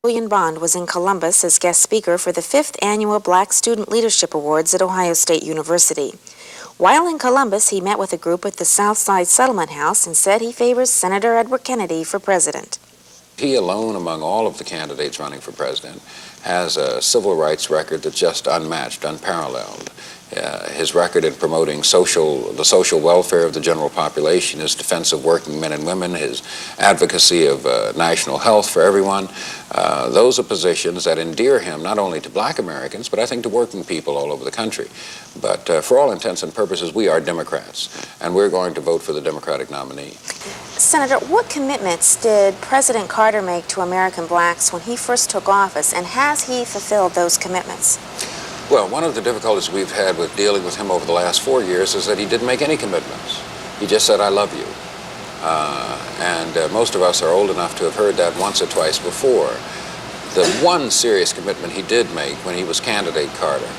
Julian Bond was in Columbus as guest speaker for the 5th Annual Black Student Leadership Awards at Ohio State University. While in Columbus, he met with a group at the Southside Settlement House and said he favors Senator Edward Kennedy for president. He alone, among all of the candidates running for president, has a civil rights record that's just unmatched, unparalleled. His record in promoting the social welfare of the general population, his defense of working men and women, his advocacy of national health for everyone, those are positions that endear him not only to black Americans, but I think to working people all over the country. But for all intents and purposes, we are Democrats, and we're going to vote for the Democratic nominee. Senator, what commitments did President Carter make to American blacks when he first took office, and has he fulfilled those commitments? Well, one of the difficulties we've had with dealing with him over the last 4 years is that he didn't make any commitments. He just said, "I love you." Most of us are old enough to have heard that once or twice before. The one serious commitment he did make when he was candidate Carter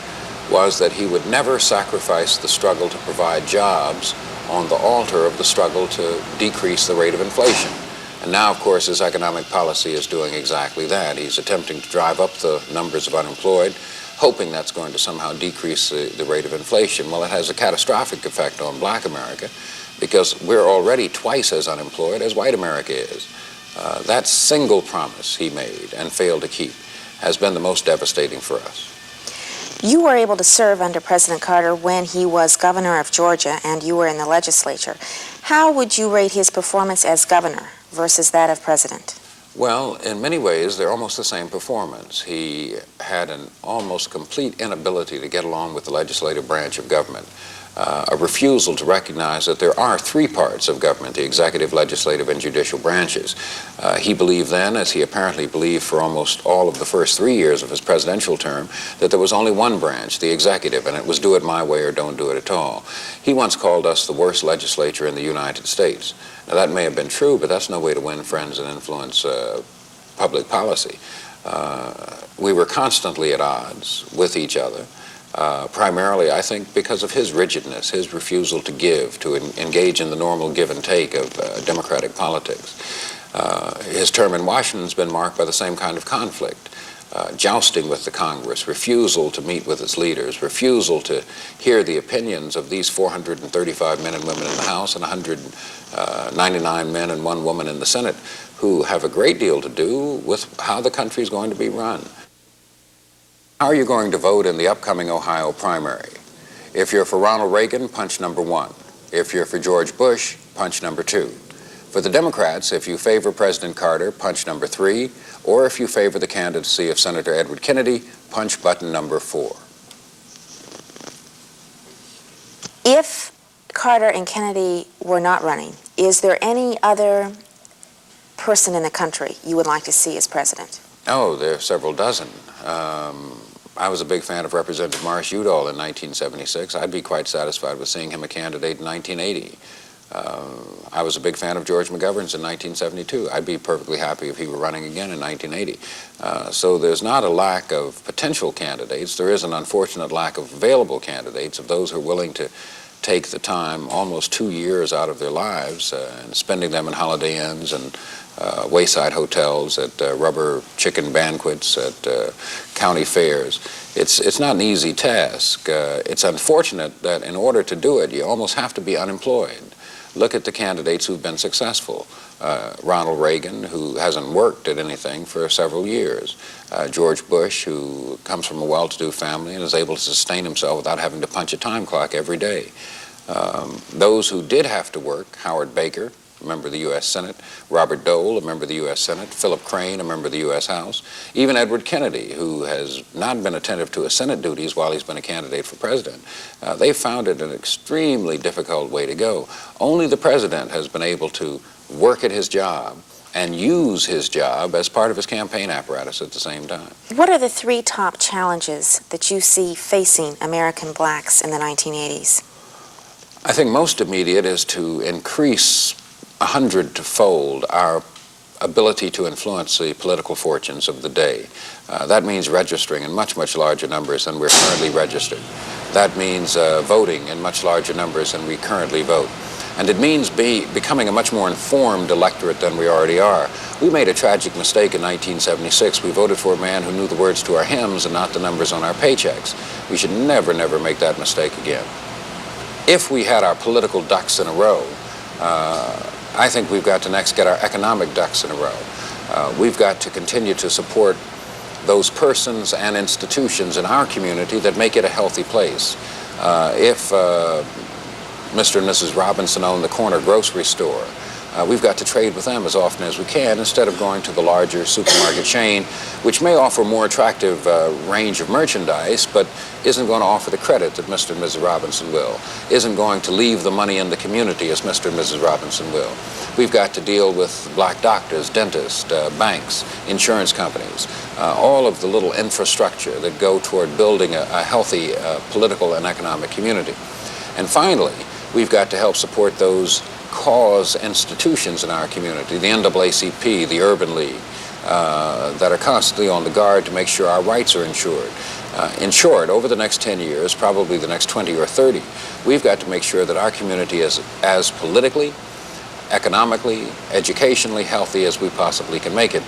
was that he would never sacrifice the struggle to provide jobs on the altar of the struggle to decrease the rate of inflation. And now, of course, his economic policy is doing exactly that. He's attempting to drive up the numbers of unemployed, hoping that's going to somehow decrease the rate of inflation. Well, it has a catastrophic effect on black America because we're already twice as unemployed as white America is. That single promise he made and failed to keep has been the most devastating for us. You were able to serve under President Carter when he was governor of Georgia and you were in the legislature. How would you rate his performance as governor versus that of president? Well, in many ways, they're almost the same performance. He had an almost complete inability to get along with the legislative branch of government, a refusal to recognize that there are three parts of government, the executive, legislative, and judicial branches. He believed then, as he apparently believed for almost all of the first 3 years of his presidential term, that there was only one branch, the executive, and it was do it my way or don't do it at all. He once called us the worst legislature in the United States. Now, that may have been true, but that's no way to win friends and influence public policy. We were constantly at odds with each other, primarily, I think, because of his rigidness, his refusal to give, to engage in the normal give and take of democratic politics. His term in Washington's been marked by the same kind of conflict. Jousting with the Congress, refusal to meet with its leaders, refusal to hear the opinions of these 435 men and women in the House and 199 men and 1 woman in the Senate who have a great deal to do with how the country is going to be run. How are you going to vote in the upcoming Ohio primary? If you're for Ronald Reagan, punch number 1. If you're for George Bush, punch number 2. For the Democrats, if you favor President Carter, punch number 3, or if you favor the candidacy of Senator Edward Kennedy, punch button number 4. If Carter and Kennedy were not running, is there any other person in the country you would like to see as president? Oh, there are several dozen. I was a big fan of Representative Marsh Udall in 1976. I'd be quite satisfied with seeing him a candidate in 1980. I was a big fan of George McGovern's in 1972. I'd be perfectly happy if he were running again in 1980. So there's not a lack of potential candidates. There is an unfortunate lack of available candidates, of those who are willing to take the time, almost 2 years out of their lives, and spending them in Holiday Inns and wayside hotels, at rubber chicken banquets, at county fairs. It's not an easy task. It's unfortunate that in order to do it, you almost have to be unemployed. Look at the candidates who've been successful. Ronald Reagan, who hasn't worked at anything for several years. George Bush, who comes from a well-to-do family and is able to sustain himself without having to punch a time clock every day. Those who did have to work, Howard Baker, a member of the U.S. Senate, Robert Dole, a member of the U.S. Senate, Philip Crane, a member of the U.S. House, even Edward Kennedy, who has not been attentive to his Senate duties while he's been a candidate for president. They found it an extremely difficult way to go. Only the president has been able to work at his job and use his job as part of his campaign apparatus at the same time. What are the 3 top challenges that you see facing American blacks in the 1980s? I think most immediate is to increase 100-fold our ability to influence the political fortunes of the day. That means registering in much, much larger numbers than we're currently registered. That means voting in much larger numbers than we currently vote. And it means becoming a much more informed electorate than we already are. We made a tragic mistake in 1976. We voted for a man who knew the words to our hymns and not the numbers on our paychecks. We should never, never make that mistake again. If we had our political ducks in a row, I think we've got to next get our economic ducks in a row. We've got to continue to support those persons and institutions in our community that make it a healthy place. If Mr. and Mrs. Robinson own the corner grocery store, we've got to trade with them as often as we can instead of going to the larger supermarket chain, which may offer a more attractive range of merchandise, but isn't going to offer the credit that Mr. and Mrs. Robinson will, isn't going to leave the money in the community as Mr. and Mrs. Robinson will. We've got to deal with black doctors, dentists, banks, insurance companies, all of the little infrastructure that go toward building a healthy political and economic community. And finally, we've got to help support those cause institutions in our community, the NAACP, the Urban League, that are constantly on the guard to make sure our rights are ensured. In short, over the next 10 years, probably the next 20 or 30, we've got to make sure that our community is as politically, economically, educationally healthy as we possibly can make it.